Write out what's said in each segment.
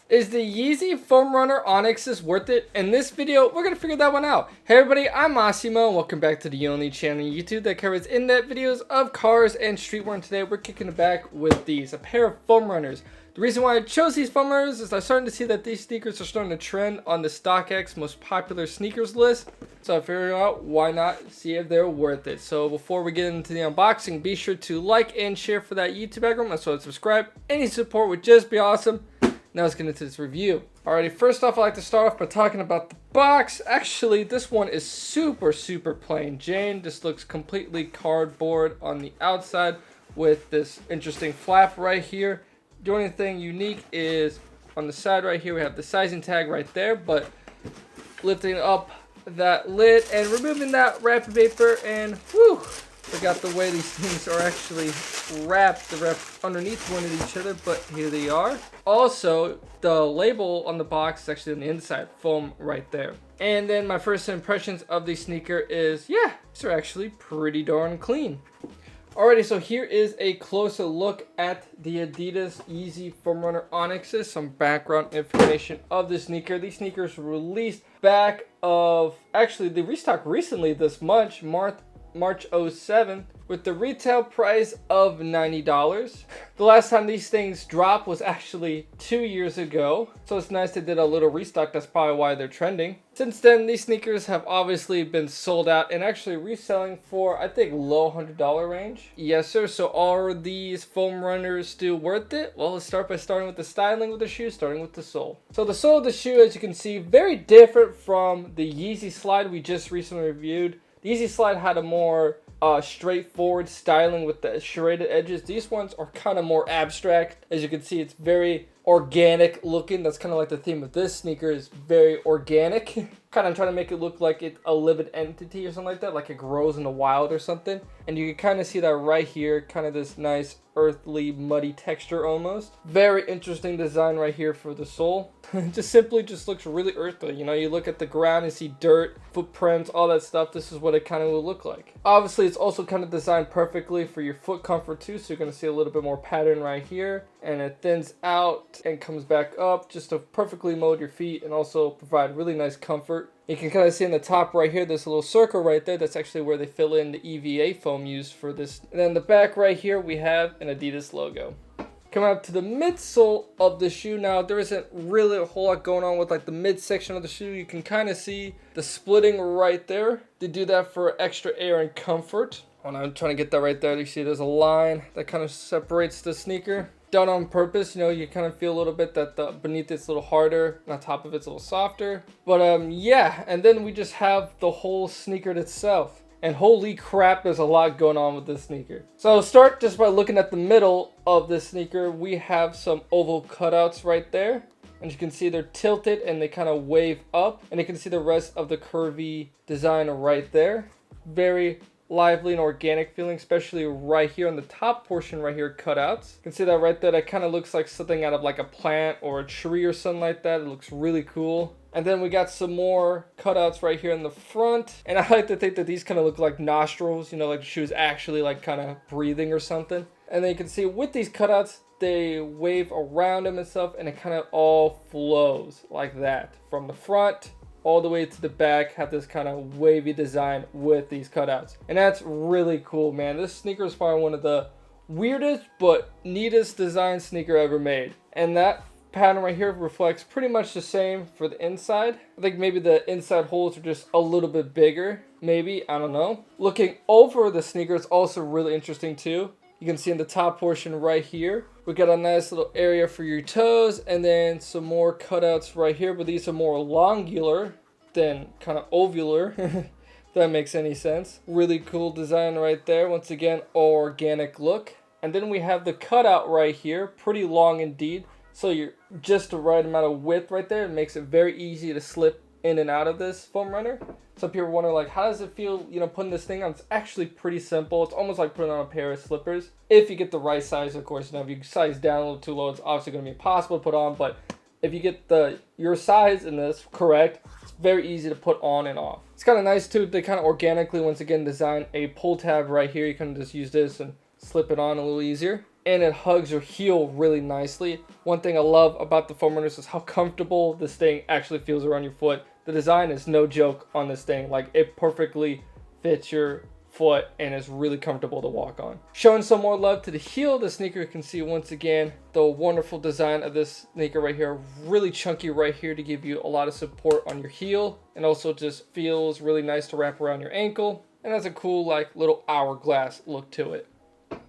Is the Yeezy Foam Runner Onyx worth it? In this video, we're going to figure that one out. Hey everybody, I'm Massimo, and welcome back to the only channel on YouTube that covers in-depth videos of cars and streetwear. And today we're kicking it back with these, a pair of foam runners. The reason why I chose these foam runners is I'm starting to see that these sneakers are starting to trend on the StockX most popular sneakers list. So I figured out why not see if they're worth it. So before we get into the unboxing, be sure to like and share for that YouTube algorithm, as well as subscribe. Any support would just be awesome. Now let's get into this review. Alrighty, first off, I like to start off by talking about the box. Actually, this one is super plain Jane. This looks completely cardboard on the outside with this interesting flap right here. The only thing unique is on the side right here, we have the sizing tag right there, but lifting up that lid and removing that wrapping paper, and whew, forgot the way these things are actually wrapped. They're wrapped underneath one of each other, but here they are. Also, the label on the box is actually on the inside, foam right there. And then my first impressions of the sneaker is, yeah, these are actually pretty darn clean. Alrighty, so here is a closer look at the Adidas Yeezy Foam Runner Onyxes. Some background information of the sneaker. These sneakers were released back of, actually they restocked recently this March 07 with the retail price of $90. The last time these things dropped was actually 2 years ago, so it's nice they did a little restock. That's probably why they're trending. Since then, these sneakers have obviously been sold out and actually reselling for, I think, low $100 range. Yes sir. So are these foam runners still worth it? Well, let's start by starting with the styling with the shoe, starting with the sole. So the sole of the shoe, as you can see, very different from the Yeezy Slide we just recently reviewed. The Yeezy Slide had a more straightforward styling with the serrated edges. These ones are kind of more abstract. As you can see, it's very organic looking. That's kind of like the theme of this sneaker, is very organic. Kind of trying to make it look like it's a living entity or something like that, like it grows in the wild or something. And you can kind of see that right here, kind of this nice earthly muddy texture almost. Very interesting design right here for the sole. Just simply just looks really earthly. You know, you look at the ground and see dirt, footprints, all that stuff. This is what it kind of will look like. Obviously, it's also kind of designed perfectly for your foot comfort too. So you're going to see a little bit more pattern right here, and it thins out and comes back up just to perfectly mold your feet and also provide really nice comfort. You can kind of see in the top right here, there's a little circle right there. That's actually where they fill in the EVA foam used for this. And then the back right here, we have an Adidas logo. Coming up to the midsole of the shoe. Now, there isn't really a whole lot going on with like the midsection of the shoe. You can kind of see the splitting right there. They do that for extra air and comfort. When I'm trying to get that right there, you see there's a line that kind of separates the sneaker. Done on purpose, you know, you kind of feel a little bit that the beneath it's a little harder and on top of it's a little softer. But yeah, and then we just have the whole sneaker itself. And holy crap, there's a lot going on with this sneaker. So I'll start just by looking at the middle of this sneaker. We have some oval cutouts right there. And you can see they're tilted and they kind of wave up. And you can see the rest of the curvy design right there. Very lively and organic feeling, especially right here on the top portion right here, cutouts. You can see that right there. That kind of looks like something out of like a plant or a tree or something like that. It looks really cool. And then we got some more cutouts right here in the front. And I like to think that these kind of look like nostrils, you know, like the shoe's actually like kind of breathing or something. And then you can see with these cutouts, they wave around them and stuff, and it kind of all flows like that. From the front all the way to the back, have this kind of wavy design with these cutouts. And that's really cool, man. This sneaker is probably one of the weirdest but neatest design sneaker ever made. And that pattern right here reflects pretty much the same for the inside. I think maybe the inside holes are just a little bit bigger, maybe, I don't know. Looking over the sneaker, it's also really interesting too. You can see in the top portion right here, we got a nice little area for your toes, and then some more cutouts right here, but these are more longular than kind of ovular, if that makes any sense. Really cool design right there. Once again, organic look. And then we have the cutout right here, pretty long indeed. So you're just the right amount of width right there. It makes it very easy to slip in and out of this foam runner. Some people wonder, like, how does it feel, you know, putting this thing on? It's actually pretty simple. It's almost like putting on a pair of slippers. If you get the right size, of course. You know, if you size down a little too low, it's obviously going to be impossible to put on. But if you get your size in this correct, it's very easy to put on and off. It's kind of nice, too. They kind of organically, once again, design a pull tab right here. You can just use this and slip it on a little easier. and it hugs your heel really nicely. One thing I love about the foam runners is how comfortable this thing actually feels around your foot. The design is no joke on this thing. Like, it perfectly fits your foot and is really comfortable to walk on. Showing some more love to the heel, the sneaker, you can see once again the wonderful design of this sneaker right here. Really chunky right here to give you a lot of support on your heel, and also just feels really nice to wrap around your ankle, and has a cool like little hourglass look to it.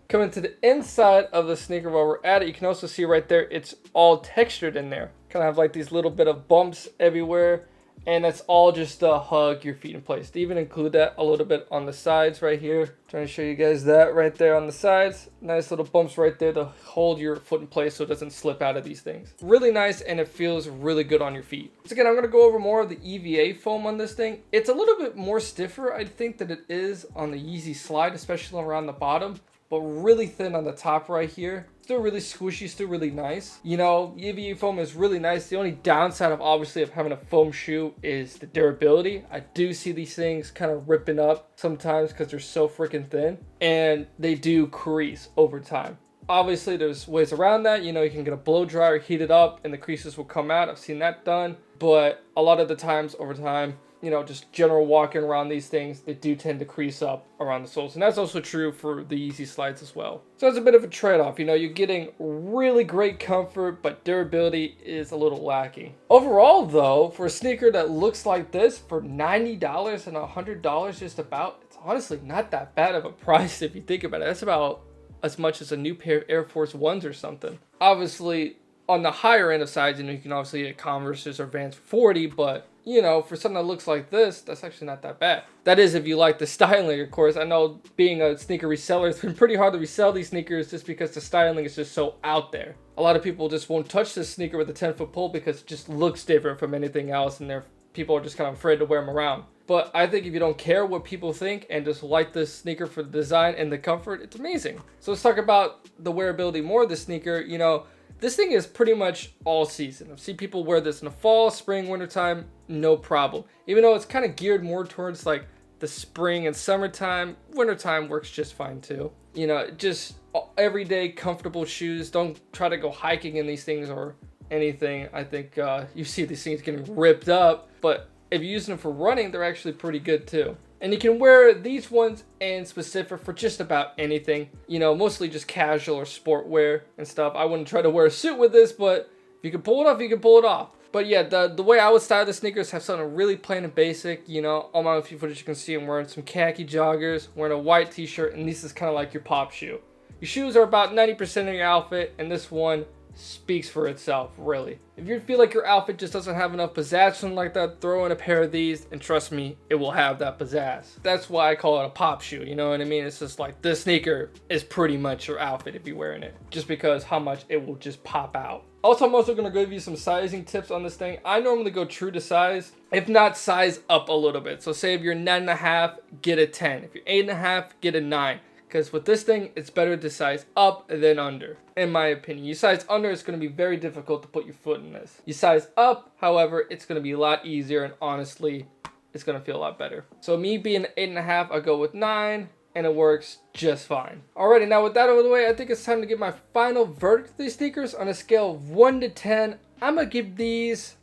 Coming to the inside of the sneaker while we're at it, you can also see right there it's all textured in there. Kind of have like these little bit of bumps everywhere, and that's all just to hug your feet in place. They even include that a little bit on the sides right here. Trying to show you guys that right there on the sides. Nice little bumps right there to hold your foot in place so it doesn't slip out of these things. Really nice, and it feels really good on your feet. So again, I'm going to go over more of the EVA foam on this thing. It's a little bit more stiffer, I think, than it is on the Yeezy Slide, especially around the bottom, but really thin on the top right here. Still really squishy, still really nice. You know, EVA foam is really nice. The only downside of obviously of having a foam shoe is the durability. I do see these things kind of ripping up sometimes because they're so freaking thin, and they do crease over time. Obviously there's ways around that. You know, you can get a blow dryer, heat it up, and the creases will come out. I've seen that done, but a lot of the times over time, you know, just general walking around these things, they do tend to crease up around the soles. And that's also true for the Yeezy Slides as well. So it's a bit of a trade-off. You know, you're getting really great comfort, but durability is a little lacking. Overall, though, for a sneaker that looks like this for $90 and $100 just about, it's honestly not that bad of a price if you think about it. That's about as much as a new pair of Air Force Ones or something. Obviously, on the higher end of size, you know, you can obviously get Converses or Vans for $40, but you know, for something that looks like this, that's actually not that bad. That is if you like the styling, of course. I know being a sneaker reseller, it's been pretty hard to resell these sneakers just because the styling is just so out there. A lot of people just won't touch this sneaker with a 10-foot pole because it just looks different from anything else, and people are just kind of afraid to wear them around. But I think if you don't care what people think and just like this sneaker for the design and the comfort, it's amazing. So let's talk about the wearability more of the sneaker. You know, this thing is pretty much all season. I've seen people wear this in the fall, spring, wintertime, no problem. Even though it's kind of geared more towards like the spring and summertime, wintertime works just fine too. You know, just everyday comfortable shoes. Don't try to go hiking in these things or anything. I think you see these things getting ripped up, but if you're using them for running, they're actually pretty good too. And you can wear these ones in specific for just about anything, you know, mostly just casual or sport wear and stuff. I wouldn't try to wear a suit with this, but if you can pull it off, you can pull it off. But yeah, the way I would style the sneakers, have something really plain and basic. You know, on my few footage you can see I'm wearing some khaki joggers, wearing a white t-shirt, and this is kind of like your pop shoe. Your shoes are about 90% of your outfit, and this one speaks for itself, really. If you feel like your outfit just doesn't have enough pizzazz, something like that, throw in a pair of these, and trust me, it will have that pizzazz. That's why I call it a pop shoe, you know what I mean? It's just like, this sneaker is pretty much your outfit if you're wearing it, just because how much it will just pop out. Also, I'm also going to give you some sizing tips on this thing. I normally go true to size, if not size up a little bit. So say if you're 9.5, get a 10. If you're 8.5, get a 9. Because with this thing, it's better to size up than under, in my opinion. You size under, it's going to be very difficult to put your foot in this. You size up, however, it's going to be a lot easier, and honestly, it's going to feel a lot better. So me being 8.5, I go with 9, and it works just fine. Alrighty, now with that out of the way, I think it's time to give my final verdict of these sneakers. On a scale of 1 to 10, I'm going to give these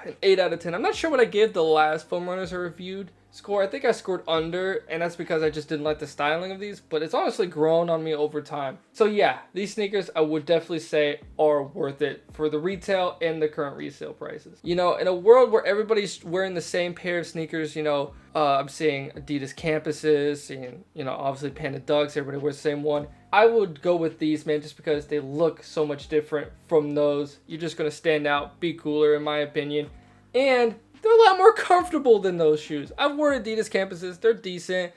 an 8 out of 10. I'm not sure what I gave the last foam runners I reviewed score. I think I scored under, and that's because I just didn't like the styling of these, but it's honestly grown on me over time. So yeah, these sneakers I would definitely say are worth it for the retail and the current resale prices. You know, in a world where everybody's wearing the same pair of sneakers, you know, I'm seeing Adidas Campuses, and you know, obviously Panda Ducks, everybody wears the same one. I would go with these, man, just because they look so much different from those. You're just gonna stand out, be cooler in my opinion, and they're a lot more comfortable than those shoes. I've worn Adidas Campuses. They're decent.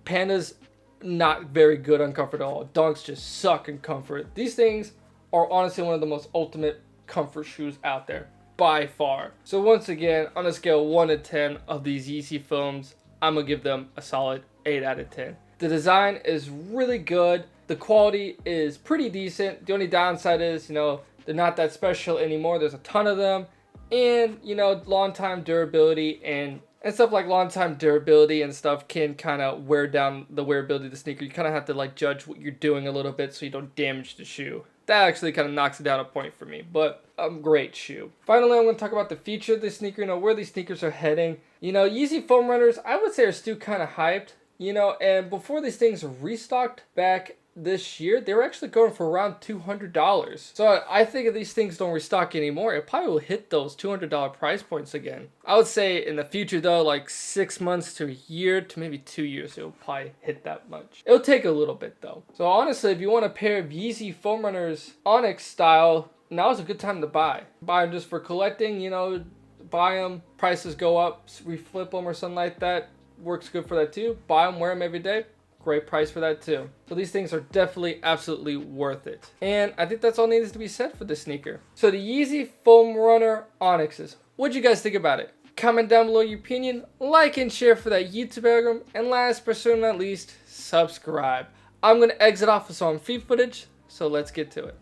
Panda's not very good on comfort at all. Dunks just suck in comfort. These things are honestly one of the most ultimate comfort shoes out there, by far. So once again, on a scale of 1 to 10 of these Yeezy foams, I'm going to give them a solid 8 out of 10. The design is really good. The quality is pretty decent. The only downside is, you know, they're not that special anymore. There's a ton of them. And, you know, long time durability and And stuff like long time durability and stuff can kind of wear down the wearability of the sneaker. You kind of have to like judge what you're doing a little bit so you don't damage the shoe. That actually kind of knocks it down a point for me, but a great shoe. Finally, I'm going to talk about the feature of the sneaker, where these sneakers are heading. Yeezy foam runners, I would say, are still kind of hyped, and before these things restocked back this year, they were actually going for around $200. So I think if these things don't restock anymore, it probably will hit those $200 price points again. I would say in the future though, like 6 months to a year to maybe 2 years, it'll probably hit that much. It'll take a little bit though. So honestly, if you want a pair of Yeezy foam runners Onyx style, now's a good time to buy. Buy them just for collecting, buy them, prices go up, reflip them or something like that. Works good for that too. Buy them, wear them every day. Great price for that too. So these things are definitely absolutely worth it. And I think that's all needs to be said for this sneaker. So the Yeezy Foam Runner Onyxes. What'd you guys think about it? Comment down below your opinion, like and share for that YouTube algorithm, and last but certainly not least, subscribe. I'm gonna exit off with some feed footage, so let's get to it.